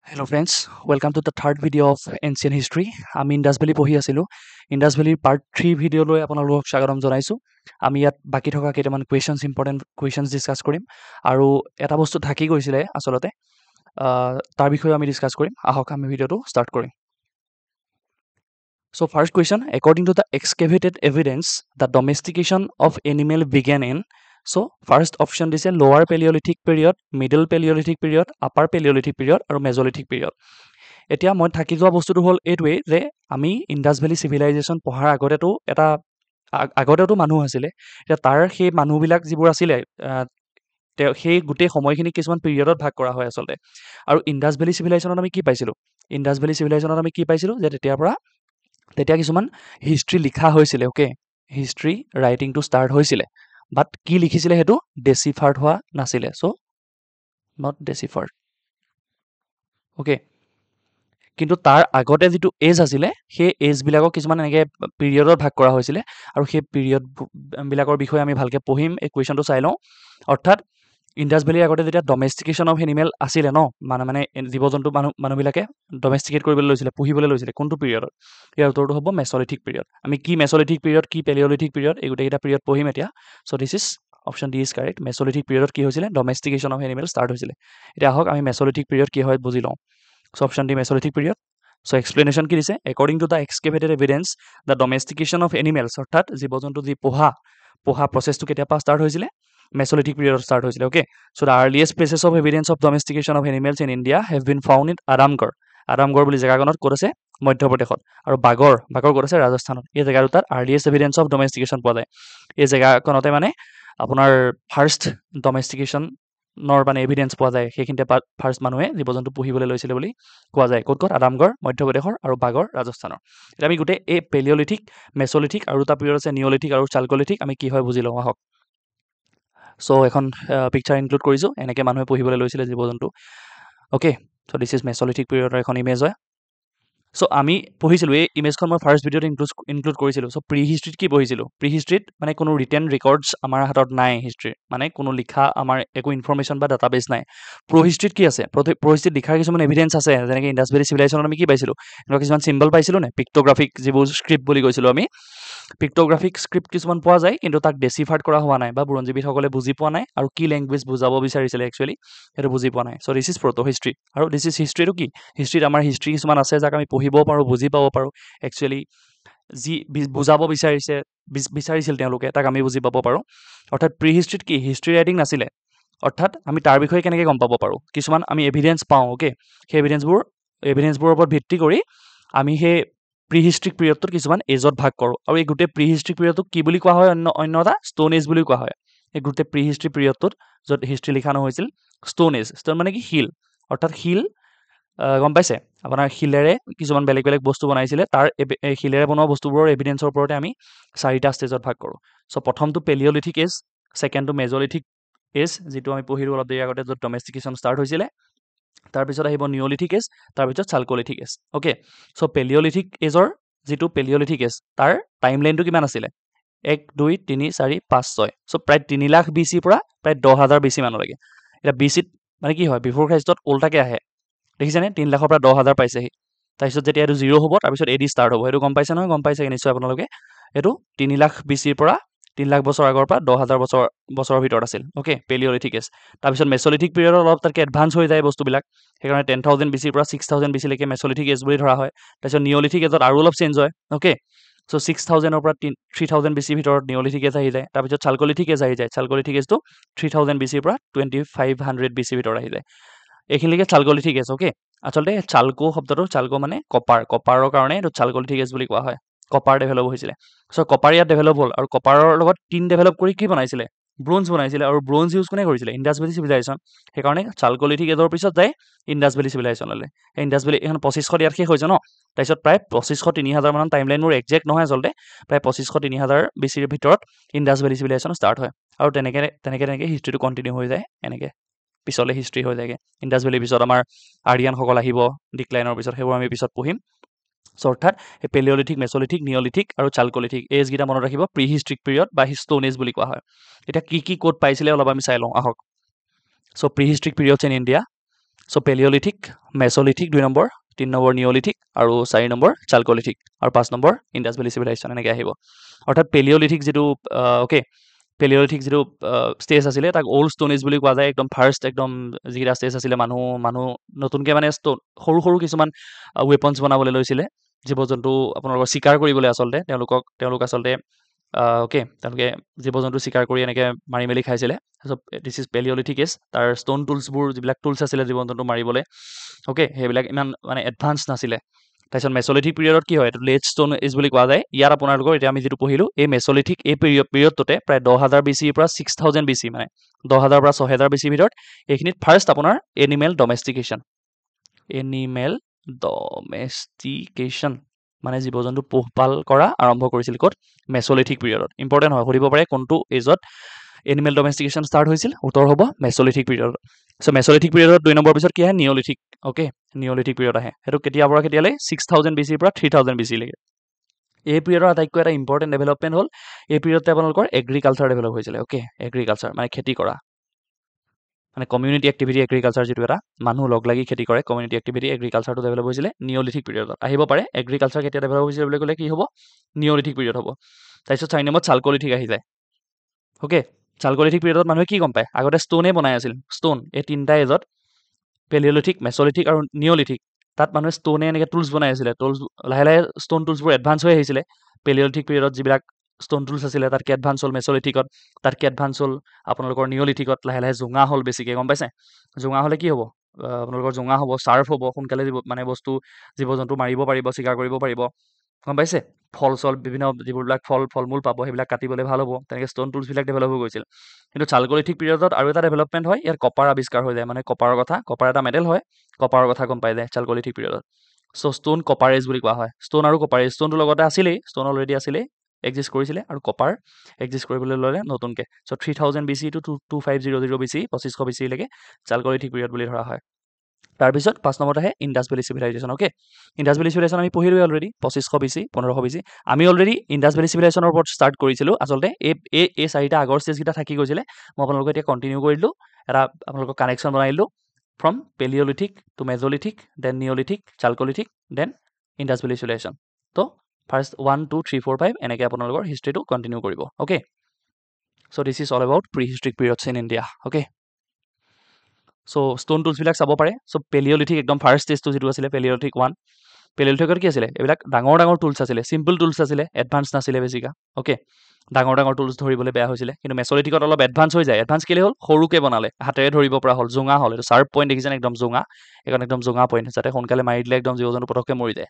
Hello friends, welcome to the third video of Ancient History. আমি ইন্দাছ valley পঢ়ি আছিলোঁ। ইন্দাছ ভেলীৰ part 3 ভিডিঅ'লৈ আপোনালোকক স্বাগতম জনাইছোঁ। আমি ইয়াত বাকী থকা কেইটামান ইম্পৰ্টেণ্ট কুৱেশ্যনছ ডিছকাছ কৰিম আৰু এটা বস্তু থাকি গৈছিলে আচলতে তাৰ বিষয়ে আমি ডিছকাছ কৰিম। আহক আমি ভিডিঅ'টো ষ্টাৰ্ট কৰিম। So first question, according to the excavated evidence, the domestication of animal began in so first option দিছে lower Paleolithic period, middle Paleolithic period, upper Paleolithic period আৰু Mesolithic period. এতিয়া মই থাকি যোৱা বস্তুটো হ'ল এইটোৱেই যে আমি ইণ্ডাছ ভেলী চিভিলাইজেশ্যন পঢ়াৰ আগতেতো মানুহ আছিলে। এতিয়া তাৰ সেই মানুহবিলাক যিবোৰ আছিলে সেই গোটেই সময়খিনি কিছুমান পিৰিয়ডত ভাগ কৰা হয় আচলতে। আৰু ইণ্ডাছ ভেলী চিভিলাইজেশ্যনত আমি কি পাইছিলোঁ? ইণ্ডাছ ভেলী চিভিলাইজেশ্যনত আমি কি পাইছিলোঁ যে তেতিয়া কিছুমান হিষ্ট্ৰী লিখা হৈছিলে। অ'কে, হিষ্ট্ৰী ৰাইটিংটো ষ্টাৰ্ট হৈছিলে, বাট কি লিখিছিলে সেইটো ডেচিফাৰ্ড হোৱা নাছিলে। চ' নট ডেচিফাৰ্ড। অ'কে, কিন্তু তাৰ আগতে যিটো এজ আছিলে সেই এজবিলাকক কিছুমান এনেকৈ পিৰিয়ডত ভাগ কৰা হৈছিলে আৰু সেই পিৰিয়ডবিলাকৰ বিষয়ে আমি ভালকৈ পঢ়িম। এই কুৱেশ্যনটো চাই লওঁ। অৰ্থাৎ ইণ্ডাছ ভেলীৰ আগতে যেতিয়া ডমেষ্টিকেশ্যন অফ এনিমেল আছিলে ন, মানে জীৱ জন্তু মানুহবিলাকে ডমেষ্টিকেট কৰিবলৈ লৈছিলে, পুহিবলৈ লৈছিলে কোনটো পিৰিয়ডত? ইয়াৰ উত্তৰটো হ'ব মেছলিথিক পিৰিয়ড। আমি কি মেছলিথিক পিৰিয়ড, কি পেলিঅলিথিক পিৰিয়ড, এই গোটেইকেইটা পিৰিয়ড পঢ়িম এতিয়া। So' this is option D is correct. Mesolithic পিৰিয়ডত কি হৈছিলে? ডমেষ্টিকেশ্যন অফ এনিমেল ষ্টাৰ্ট হৈছিলে। এতিয়া আহক আমি মেছলিথিক পিৰিয়ড কি হয় বুজি লওঁ। So' option D mesolithic period. So' explanation কি দিছে? According to the excavated evidence the domestication of animals, অৰ্থাৎ জীৱ জন্তু যি পোহা প্ৰচেছটো কেতিয়াৰ পৰা ষ্টাৰ্ট হৈছিলে? মেছলিথিক পিৰিয়ডত ষ্টাৰ্ট হৈছিলে। Okay, so' the earliest places of evidence of domestication of animals in India have been found in Adamgarh. Adamgarh বুলি জেগাখনত ক'ত আছে? মধ্যপ্ৰদেশত। আৰু বাগৰ ক'ত আছে? ৰাজস্থানত। এই জেগা দুটাত আৰ্লিয়েষ্ট এভিডেন্স অফ ডমেষ্টিকেশ্যন পোৱা যায়। এই জেগাখনতে মানে আপোনাৰ ফাৰ্ষ্ট ডমেষ্টিকেশ্যনৰ মানে এভিডেন্স পোৱা যায়। সেইখিনিতে ফাৰ্ষ্ট মানুহে জীৱ জন্তু পুহিবলৈ লৈছিলে বুলি কোৱা যায়। ক'ত আৰামগড় মধ্যপ্ৰদেশৰ আৰু বাগৰ ৰাজস্থানৰ। এতিয়া আমি গোটেই এই পেলিঅলিথিক, মেছলিথিক আৰু এটা পিৰিয়ড আছে নিঅলিথিক আৰু চালকলিথিক, আমি কি হয় বুজি লওঁ আহক। চ' এখন পিকচাৰ ইনক্লুড কৰিছোঁ, এনেকৈ মানুহে পুহিবলৈ লৈছিলে জীৱ জন্তু। অ'কে, চ' দিছ ইজ মেছলিথিক পিৰিয়ডৰ এখন ইমেজ হয়। চ' আমি পঢ়িছিলোঁ, এই ইমেজখন মই ফাৰ্ষ্ট ভিডিঅ'ত ইনক্লুড কৰিছিলোঁ। চ' প্ৰি হিষ্ট্ৰীত কি পঢ়িছিলোঁ? প্ৰি হিষ্ট্ৰীত মানে কোনো ৰিটেন ৰেকৰ্ডছ আমাৰ হাতত নাই হিষ্ট্ৰীৰ, মানে কোনো লিখা আমাৰ একো ইনফৰ্মেশ্যন বা ডাটাবেছ নাই। প্ৰ হিষ্ট্ৰীত কি আছে? প্ৰ হিষ্ট্ৰীত লিখাৰ কিছুমান এভিডেন্স আছে, যেনেকৈ ইণ্ডাছ ভেলী চিভিলাইজেশ্যনত আমি কি পাইছিলোঁ? এনেকুৱা কিছুমান চিম্বল পাইছিলোঁ নে? পিক্টোগ্ৰাফিক যিবোৰ স্ক্ৰিপ্ট বুলি কৈছিলোঁ আমি, পিক্টোগ্ৰাফিক স্ক্ৰিপ্ট কিছুমান পোৱা যায়, কিন্তু তাক ডেচিফাৰ্ড কৰা হোৱা নাই বা বুৰঞ্জীবিদসকলে বুজি পোৱা নাই, আৰু কি লেংগুৱেজ বুজাব বিচাৰিছিলে একচুৱেলি সেইটো বুজি পোৱা নাই। চ' দিছ ইজ প্ৰট' হিষ্ট্ৰী। আৰু দিছ ইজ হিষ্ট্ৰীটো কি? হিষ্ট্ৰীত আমাৰ হিষ্ট্ৰী কিছুমান আছে যাক আমি পঢ়িব পাৰোঁ, বুজি পাব পাৰোঁ। একচুৱেলি যি বুজাব বিচাৰিছিল তেওঁলোকে, তাক আমি বুজি পাব পাৰোঁ। অৰ্থাৎ প্ৰি হিষ্ট্ৰীত কি? হিষ্ট্ৰী ৰাইটিং নাছিলে। অৰ্থাৎ আমি তাৰ বিষয়ে কেনেকৈ গম পাব পাৰোঁ? কিছুমান আমি এভিডেন্স পাওঁ। অ'কে, সেই এভিডেন্সবোৰৰ ওপৰত ভিত্তি কৰি আমি সেই প্ৰি হিষ্ট্ৰিক পিৰিয়ডটোত কিছুমান এজত ভাগ কৰোঁ। আৰু এই গোটেই প্ৰি হিষ্ট্ৰিক পিৰিয়ডটোক কি বুলি কোৱা হয়? অন্য এটা ষ্টোন এজ বুলি কোৱা হয়। এই গোটেই প্ৰি হিষ্ট্ৰি পিৰিয়ডটোত য'ত হিষ্ট্ৰী লিখা নহৈছিল, ষ্টোন এজ। ষ্টোন মানে কি? শিল। অৰ্থাৎ শিল, গম পাইছে? আপোনাৰ শিলেৰে কিছুমান বেলেগ বেলেগ বস্তু বনাইছিলে, তাৰ শিলেৰে বনোৱা বস্তুবোৰৰ এভিডেন্সৰ ওপৰতে আমি 4টা ষ্টেজত ভাগ কৰোঁ। চ' প্ৰথমটো পেলিঅলিথিক এজ, ছেকেণ্ডটো মেজলিথিক এজ, যিটো আমি পঢ়িলোঁ অলপ দেৰি আগতে, য'ত ডমেষ্টিকেশ্যন ষ্টাৰ্ট হৈছিলে। তাৰপিছত আহিব নিঅলিথিক এজ, তাৰপিছত চালকলিথিক এজ। অ'কে, চ' পেলিঅলিথিক এজৰ যিটো পেলিঅলিথিক এজ, তাৰ টাইম লাইনটো কিমান আছিলে? 1, 2, 3, 4, 5, 6। চ' প্ৰায় 3 লাখ BC পৰা প্ৰায় 10,000 BC মানলৈকে। এতিয়া BCত মানে কি হয়? বিফৰ খ্ৰীষ্টত ওল্টাকে আহে, দেখিছেনে? 3 লাখৰ পৰা 10,000 পাইছেহি। তাৰপিছত যেতিয়া এইটো 0 হ'ব, তাৰপিছত AD ষ্টাৰ্ট হ'ব। সেইটো গম পাইছে নহয়? গম পাইছে নিশ্চয় আপোনালোকে। এইটো 3 লাখ BCৰ পৰা 3 লাখ বছৰ আগৰ পৰা 10,000 বছৰৰ ভিতৰত আছিল। Okay, paleolithic age. তাৰপিছত মেছলিথিক পিৰিয়ডত অলপ তাতকৈ এডভান্স হৈ যায় বস্তুবিলাক, সেইকাৰণে 10,000 BCৰ পৰা 6,000 BCলৈকে মেছলিথিক এজ বুলি ধৰা হয়। তাৰপিছত নিঅলিথিক এজত আৰু অলপ চেঞ্জ হয়। অ'কে, চ' 6,000ৰ পৰা 3,000 BCৰ ভিতৰত নিঅলিথিক এজ আহি যায়। তাৰপিছত চালকলিথিক এজ আহি যায়। চালকলিথিক এজটো 3,000 BCৰ পৰা 2,500 BCৰ ভিতৰত আহি যায়। এইখিনিলৈকে চালকলিথিক এজ। অ'কে, আচলতে চালকো শব্দটো, চালকো মানে কপাৰৰ কাৰণে এইটো চালকলিথিক এজ বুলি কোৱা হয়। কপাৰ ডেভেলপ হৈছিলে। চ' কপাৰ ইয়াত ডেভেলপ হ'ল, আৰু কপাৰৰ লগত টিন ডেভেলপ কৰি কি বনাইছিলে? ব্ৰঞ্জ বনাইছিলে। আৰু ব্ৰঞ্জ ইউজ কোনে কৰিছিলে? Indus valley civilisation. সেইকাৰণে চালকলিথিক এজৰ পিছত যায় ইণ্ডাছ ভেলী চিভিলাইজেশ্যনলৈ। ইণ্ডাছ ভেলী এখন 2500 ইয়াত শেষ হৈছে ন, তাৰপিছত প্ৰায় 2500-3000 মান টাইম লাইন মোৰ একজেক্ট নহয় আচলতে, প্ৰায় 2500-3000 BCৰ ভিতৰত ইণ্ডাছ ভেলী চিভিলাইজেশ্যন ষ্টাৰ্ট হয়। আৰু তেনেকৈ হিষ্ট্ৰীটো কণ্টিনিউ হৈ যায়। এনেকৈ পিছলৈ হিষ্ট্ৰী হৈ যায়গৈ। ইণ্ডাছ ভেলীৰ পিছত আমাৰ আৰিয়ানসকল আহিব ডিক্লাইনৰ পিছত, সেইবোৰ আমি পিছত পঢ়িম। চ' অৰ্থাৎ এই পেলিঅলিথিক, মেছলিথিক, নিঅলিথিক আৰু চালকলিথিক এজকেইটা মনত ৰাখিব। প্ৰি হিষ্ট্ৰিক পিৰিয়ড বা ষ্টোন এজ বুলি কোৱা হয়। এতিয়া কি ক'ত পাইছিলে অলপ আমি চাই লওঁ আহক। So' prehistoric periods in India, so' paleolithic, mesolithic 2 number, 3 number neolithic আৰু 4 নম্বৰ চালকলিথিক আৰু 5 নম্বৰ ইণ্ডাছ ভেলী চিভিলাইজেশ্যন এনেকৈ আহিব। অৰ্থাৎ পেলিঅলিথিক যিটো অ'কে পেলিঅলিথিক যিটো ষ্টেজ আছিলে তাক অল্ড ষ্টোন এজ বুলি কোৱা যায়। একদম ফাৰ্ষ্ট একদম যিকেইটা ষ্টেজ আছিলে মানুহ নতুনকৈ মানে সৰু সৰু কিছুমান ৱেপনছ বনাবলৈ লৈছিলে, জীৱ জন্তু আপোনালোকৰ চিকাৰ কৰিবলৈ আচলতে তেওঁলোক আচলতে তেওঁলোকে জীৱ জন্তু চিকাৰ কৰি এনেকৈ মাৰি মেলি খাইছিলে। তাৰপিছত দিছ ইজ পেলিঅলিথিক এজ। তাৰ ষ্টোন টুলছবোৰ যিবিলাক টুলছ আছিলে জীৱ জন্তু মাৰিবলৈ, সেইবিলাক ইমান মানে এডভান্স নাছিলে। তাৰপিছত মেছলিথিক পিৰিয়ডত কি হয়, এইটো লেট ষ্টোন এজ বুলি কোৱা যায়। ইয়াত আপোনালোকৰ এতিয়া আমি যিটো পঢ়িলোঁ এই মেছলিথিক এই পিৰিয়ডটোতে প্ৰায় 10,000 BC পৰা 6,000 BC, মানে 10,000 পৰা 6,000 BC ভিতৰত এইখিনিত ফাৰ্ষ্ট আপোনাৰ এনিমেল ডমেষ্টিকেশ্যন মানে জীৱ জন্তু পোহপাল কৰা আৰম্ভ কৰিছিল ক'ত, মেছলিথিক পিৰিয়ডত। ইম্পৰ্টেণ্ট হয়, সুধিব পাৰে কোনটো এজত এনিমেল ডমেষ্টিকেশ্যন ষ্টাৰ্ট হৈছিল, উত্তৰ হ'ব মেছলিথিক পিৰিয়ডত। চ' মেছলিথিক পিৰিয়ডত 2 নম্বৰ পিছত কি আহে, নিঅলিথিক। নিঅলিথিক পিৰিয়ড আহে। সেইটো কেতিয়াৰ পৰা কেতিয়ালৈ, 6,000 BC পৰা 3,000 BC লৈকে। এই পিৰিয়ডৰ আটাইতকৈ এটা ইম্পৰ্টেণ্ট ডেভেলপমেণ্ট হ'ল এই পিৰিয়ডতে আপোনালোকৰ এগ্ৰিকালচাৰ ডেভেলপ হৈছিলে। এগ্ৰিকালচাৰ মানে খেতি কৰা, মানে কমিউনিটি এক্টিভিটি এগ্ৰিকালচাৰ যিটো এটা মানুহ লগ লাগি খেতি কৰে, কমিউনিটি এক্টিভিটি এগ্ৰিকালচাৰটো ডেভেলপ হৈছিলে নিঅলিথিক পিৰিয়ডত। আহিব পাৰে এগ্ৰিকালচাৰ কেতিয়া ডেভেলপ হৈছিলে বুলি ক'লে কি হ'ব, নিঅলিথিক পিৰিয়ড হ'ব। তাৰপিছত 4 নম্বৰত চালকলিথিক আহি যায়। চালকলিথিক পিৰিয়ডত মানুহে কি গম পায়, আগতে ষ্টোনে বনাই আছিল। ষ্টোন এই তিনিটা এজত পেলিঅলিথিক, মেছলিথিক আৰু নিঅলিথিক, তাত মানুহে ষ্টোনে এনেকৈ টুলছ বনাই আছিলে। লাহে লাহে ষ্টোন টুলছবোৰ এডভান্স হৈ আহিছিলে। পেলিঅলিথিক পিৰিয়ডত যিবিলাক ষ্টোন টুলছ আছিলে তাতকৈ এডভান্স হ'ল মেছলিথিকত, তাতকৈ এডভান্স হ'ল আপোনালোকৰ নিঅলিথিকত। লাহে লাহে জোঙা হ'ল বেছিকৈ, গম পাইছে। জোঙা হ'লে কি হ'ব, আপোনালোকৰ জোঙা হ'ব, শ্বাৰ্প হ'ব, সোনকালে মানে বস্তু জীৱ জন্তু মাৰিব পাৰিব, চিকাৰ কৰিব পাৰিব, গম পাইছে। ফল বিভিন্ন যিবিলাক ফল মূল পাব সেইবিলাক কাটিবলৈ ভাল হ'ব। তেনেকৈ ষ্টোন টুলছবিলাক ডেভেলপ হৈ গৈছিল। কিন্তু চালকলিথিক পিৰিয়ডত আৰু এটা ডেভেলপমেণ্ট হয়, ইয়াত কপাৰ আৱিষ্কাৰ হৈ যায়। মানে কপাৰ এটা মেটেল হয়, কপাৰৰ কথা গম পাই যায় চালকলিথিক পিৰিয়ডত। চ' ষ্টোন কপাৰ এজ বুলি কোৱা হয়। ষ্টোন আৰু কপাৰ এজ, ষ্টোনটো লগতে আছিলেই, ষ্টোন অলৰেডি আছিলেই, এক্সিষ্ট কৰিছিলে, আৰু কপাৰ এক্সিষ্ট কৰিবলৈ ল'লে নতুনকৈ। চ' 3,000 BC to 2500 BC, 2500 BC লৈকে চালকলিথিক পিৰিয়ড বুলি ধৰা হয়। তাৰপিছত 5 নম্বৰত আহে Indus valley civilisation. Indus valley civilisation আমি পঢ়িলোৱে অলৰেডি, 2500 BC, 1500 BC। আমি অলৰেডি ইণ্ডাছ ভেলী চিভিলাইজেশ্যনৰ ওপৰত ষ্টাৰ্ট কৰিছিলোঁ। আচলতে এই 4টা আগৰ ষ্টেজকেইটা থাকি গৈছিলে, মই আপোনালোকক এতিয়া কণ্টিনিউ কৰি দিলোঁ, এটা আপোনালোকক কানেকশ্যন বনাই দিলোঁ from paleolithic to mesolithic, then neolithic, chalcolithic, then Indus valley civilization. So' first 1, 2, 3, 4, 5 এনেকৈ আপোনালোকৰ হিষ্ট্ৰীটো কণ্টিনিউ কৰিব। So' this is all about prehistoric periods in India. So' stone টুলছবিলাক চাব পাৰে। চ' পেলিঅলিথিক একদম ফাৰ্ষ্ট ষ্টেজটো যিটো আছিলে পেলিঅলিথিক 1, পেলিঅলিথিকত কি আছিলে, এইবিলাক ডাঙৰ ডাঙৰ টুলছ আছিলে, চিম্পল টুলছ আছিলে, এডভান্স নাছিলে বেছিকা। ডাঙৰ ডাঙৰ টুলছ ধৰিবলৈ বেয়া হৈছিলে। কিন্তু মেছলিথিকত অলপ এডভান্স হৈ যায়। এডভান্স কেলৈ হ'ল, সৰুকৈ বনালে, হাতেৰে ধৰিব পৰা হ'ল, জোঙা হ'ল। এইটো শ্বাৰ্প পইণ্ট দেখিছেনে, একদম জোঙা, এইখন একদম জোঙা পইণ্ট, যাতে সোনকালে মাৰি দিলে একদম জীৱ জন্তু পটককৈ মৰি যায়।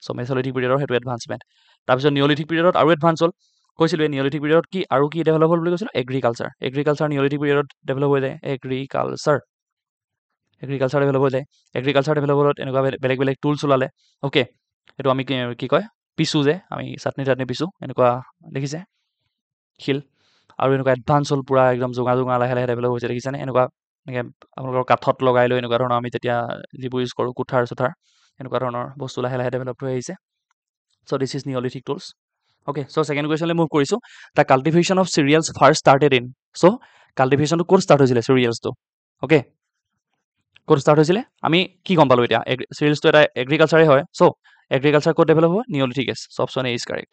চ' মেছলিথিক পিৰিয়ডৰ সেইটো এডভান্সমেণ্ট। তাৰপিছত নিঅলিথিক পিৰিয়ডত আৰু এডভান্স হ'ল। কৈছিলোঁ নিঅলিথিক পিৰিয়ডত কি আৰু কি ডেভেলপ হ'ল বুলি কৈছিলোঁ, এগ্ৰিকালচাৰ নিঅলিথিক পিৰিয়ডত ডেভেলপ হৈ যায়। এগ্ৰিকালচাৰ ডেভেলপ হৈ যায়। এগ্ৰিকালচাৰ ডেভেলপ হ'লত এনেকুৱা বেলেগ বেলেগ টুলছ ওলালে। এইটো আমি কি কয়, পিছোঁ যে আমি চাটনি পিছোঁ, এনেকুৱা দেখিছে শিল, আৰু এনেকুৱা এডভান্স হ'ল, পূৰা একদম জোঙা লাহে লাহে ডেভেলপ হৈছে, দেখিছেনে। এনেকৈ আপোনালোকৰ কাঠত লগাই লৈ এনেকুৱা ধৰণৰ আমি তেতিয়া যিবোৰ ইউজ কৰোঁ, কুঠাৰ চুঠাৰ, এনেকুৱা ধৰণৰ বস্তু লাহে লাহে ডেভেলপ হৈ আহিছে। So' this is neolithic tools. So' second কুৱেশ্যনলৈ মুভ কৰিছোঁ। The cultivation of cereals first started in. So' কাল্টিভেশ্যনটো ক'ত ষ্টাৰ্ট হৈছিলে, চিৰিয়েলছটো। ক'ত ষ্টাৰ্ট হৈছিলে, আমি কি গম পালোঁ এতিয়া, চিৰিয়েলছটো এটা এগ্ৰিকালচাৰে হয়। চ' এগ্ৰিকালচাৰ ক'ত ডেভেলপ হয়, neolithic age. So' option A is correct.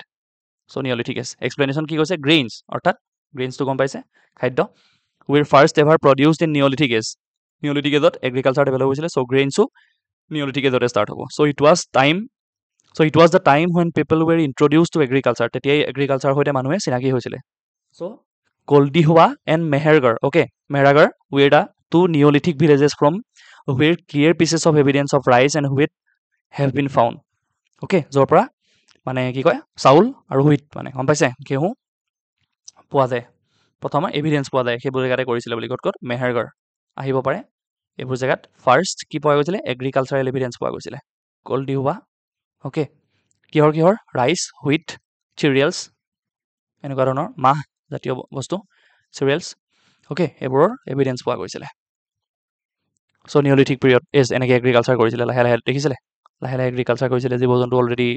So' neolithic age. Explanation কি কৈছে, গ্ৰেইনছ, অৰ্থাৎ গ্ৰেইনছটো গম পাইছে, খাদ্য। Were first ever produced in neolithic age. Neolithic এজত এগ্ৰিকালচাৰ ডেভেলপ হৈছিলে। চ' গ্ৰেইনছো নিঅলিথিক এজতে ষ্টাৰ্ট হ'ব। So' it was the time when people were introduced to agriculture. তেতিয়াই এগ্ৰিকালচাৰৰ সৈতে মানুহে চিনাকি হৈছিলে। So' Koldihwa and Mehrgarh, Mehrgarh were the 2 neolithic villages from where clear pieces of evidence of rice and wheat have been found. য'ৰ পৰা মানে কি কয়, চাউল আৰু হুইট, মানে গম পাইছে, ঘেঁহু পোৱা যায়, প্ৰথম এভিডেঞ্চ পোৱা যায়, সেইবোৰ জেগাতে কৰিছিলে বুলি। ক'ত মেহেৰগড় আহিব পাৰে। এইবোৰ জেগাত ফাৰ্ষ্ট কি পোৱা গৈছিলে, এগ্ৰিকালচাৰেল এভিডেঞ্চ পোৱা গৈছিলে। কল্ডিহুৱা, কিহৰ, ৰাইচ, হুইট, চিৰিয়েলছ, এনেকুৱা ধৰণৰ মাহ জাতীয় বস্তু, চিৰিয়েলছ, এইবোৰৰ এভিডেঞ্চ পোৱা গৈছিলে। চ' নিঅলিথিক পিৰিয়ড এজ এনেকৈ এগ্ৰিকালচাৰ কৰিছিলে, লাহে লাহে দেখিছিলে, লাহে লাহে এগ্ৰিকালচাৰ কৰিছিলে। জীৱ জন্তু অলৰেডি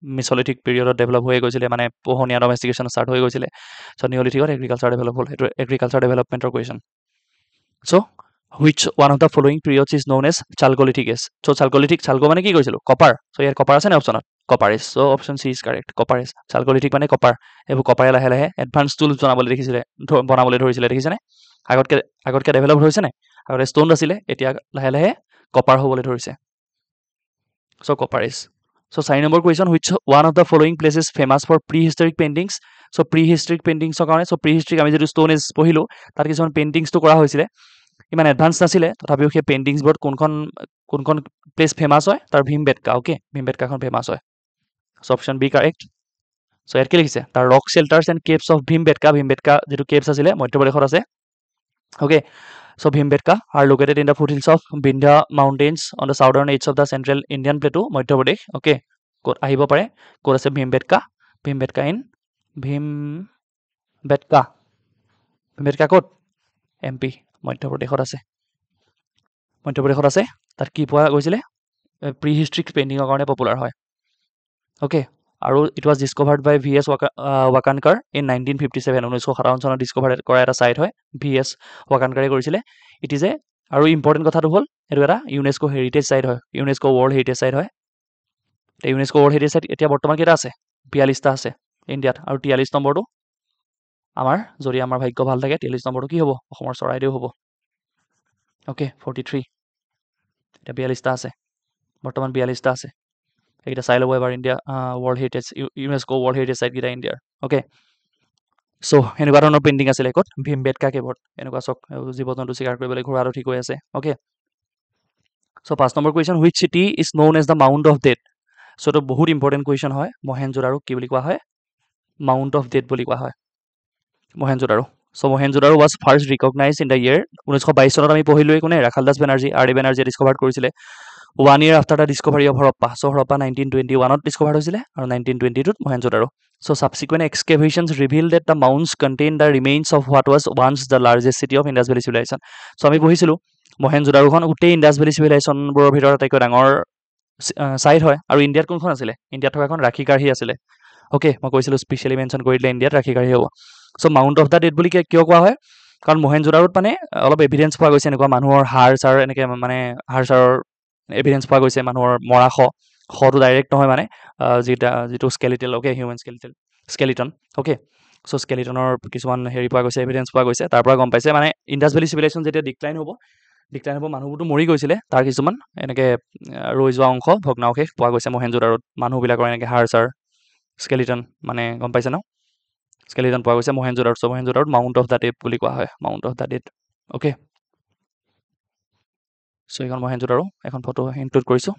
মেছলিথিক পিৰিয়ডত ডেভেলপ হৈ গৈছিলে, মানে পোহনীয়া ডমেষ্টিকেশ্যন ষ্টাৰ্ট হৈ গৈছিলে। চ' নিঅলিথিকত এগ্ৰিকালচাৰ ডেভেলপ হ'ল। সেইটো এগ্ৰিকালচাৰ ডেভেলপমেণ্টৰ question. So' which one of the following periods is known as Chalcolithic age? So Chalco মানে কি কৈছিলো কপাৰ so ইয়াৰ কপাৰ আছে নে অপচনত copper is so option C is correct copper is Chalcolithic মানে কপাৰ এইবোৰ কপাৰে লাহে লাহে এডভান্স টুলছ বনাবলৈ ধৰিছিলে দেখিছেনে আগতকে ডেভেলপ হৈছে নে আগতে ষ্টোন আছিলে এতিয়া লাহে লাহে কপাৰ হ'বলৈ ধৰিছে so copper is so 4 number question which one of the following places famous for prehistoric paintings so prehistoric paintings কাৰণে so prehistoric আমি যেটো stone age পঢ়িলো তাৰ কিছুমান পেইন্টিংছ তো কৰা হৈছিলে ইমান এডভান্স নাছিলে তথাপিও সেই পেইন্টিংছ বোৰত কোনখন প্লেস ফেমাস হয় তাৰ ভীমবেটকা ওকে ভীমবেটকাখন ফেমাস হয় so option B correct so ইয়াত কি লিখিছে তাৰ rock shelters and caves of Bhimbetka যেটো কেভছ আছিলে মধ্যপ্ৰদেশত আছে okay so Bhimbetka are located in the foothills of Vindhya mountains on the southern edge of the central Indian plateau Madhya Pradesh okay ক'ত আহিব পাৰে ক'ত আছে ভীমবেটকা in ভীমবেটকা ক'ত MP মধ্যপ্ৰদেশত আছে তাত কি পোৱা গৈছিলে প্ৰিহিষ্ট্ৰিক পেইন্টিংৰ কাৰণে পপুলাৰ হয় ওকে আৰু it was discovered by VS Wakankar in 1957 1957 চনত ডিসকভাৰ কৰা এটা সাইট হয় VS Wakankare কৰিছিলে ইট ইজ এ আৰু ইম্পৰ্টেন্ট কথাটো হ'ল এটো এটা ইউনেস্কো হেৰিটেজ সাইট হয় ইউনেস্কো ওয়াৰ্ল্ড হেৰিটেজ সাইট হয় তে ইউনেস্কো ওয়াৰ্ল্ড হেৰিটেজ সাইট এতিয়া বৰ্তমান কেটা আছে 42টা আছে ইণ্ডিয়াত আৰু 43 নম্বৰটো আমাৰ যদি আমাৰ ভাগ্য ভাল থাকে 43 নম্বৰটো কি হ'ব অসমৰ চৰাইদেউ হ'ব ওকে 43 এটা 42টা আছে বৰ্তমান 42টা আছে এইটা চাই ল'ব এবাৰ India world heritage UNESCO world heritage site গিটা ইণ্ডিয়াৰ ওকে সো এনেকুৱা ধৰণৰ পেইন্টিং আছিলে ক'ত ভীমবেটকা কেভত এনেকুৱা চক জীৱ-জন্তু শিকাৰ কৰিবলৈ ঘোঁৰা ঠিক হৈ আছে okay so 5 number question which city is known as the Mount of Death so তো বহুত ইম্পৰ্টেন্ট কোৱেশ্চন হয় মহেঞ্জোদাৰো কি বুলি কোৱা হয় Mount of Death বুলি কোৱা হয় Mohenjodaro so Mohenjo-daro was first recognized in the year 1922 চনত আমি পঢ়িলোই কোনে ৰাখালদাস বেনাৰ্জী আৰডি বেনাৰ্জীয়ে ডিসকভাৰ কৰিছিলে 1 year after the discovery of Harappa so Harappa 1921 ত ডিসকভাৰ হৈছিলে আৰু 1922 ত Mohenjo-daro so subsequent excavations revealed that the mounds contain the remains of what was once the largest city of Indus Valley civilization so আমি পঢ়িছিলো Mohenjo-daro খন উটেই Indus Valley civilization বোৰৰ ভিতৰত আটাইতকৈ ডাঙৰ site হয় আৰু ইণ্ডিয়াত কোনখন আছিলে ইণ্ডিয়াত থকা এখন ৰাখিকাৰহি আছিলে ওকে মই কৈছিলো স্পেশালি মেনশন কৰি দিলে ইণ্ডিয়াত ৰাখিকাৰহি হ'ব so Mount of the dead বুলি কিয় কোৱা হয় কাৰণ মহেঞ্জোদাৰোত মানে অলপ এভিডেন্স পোৱা গৈছে এনেকুৱা মানুহৰ হাড় চাৰ এনেকে মানে হাড় চাৰৰ এভিডেন্স পোৱা গৈছে মানুহৰ মৰা খটো ডাইৰেক্ট নহয় মানে যেটো skeletal okay human skeleton okay so স্কেলিটনৰ কিছুমান হেৰি পোৱা গৈছে এভিডেন্স পোৱা গৈছে তাৰ পৰা গম পাইছে মানে ইণ্ডাছ ভেলী সিভিলাইজেশ্যন যেতিয়া ডিক্লাইন হ'ব মানুহবোৰটো মৰি গৈছিলে তাৰ কিছুমান এনেকে ৰৈ যোৱা অংশ ভগ্নাৱশেষ পোৱা গৈছে মহেঞ্জোদাৰোত মানুহবিলাকৰ এনেকে হাড় চাৰ স্কেলিটন মানে গম পাইছে ন স্কেলিটন পোৱা গৈছে মহেঞ্জোদাৰোত মাউন্ট অফ দা ডেড বুলি কোৱা হয় Mount of the dead okay so এখন মহেঞ্জোদাৰো এখন ফটো ইনক্লুড কৰিছো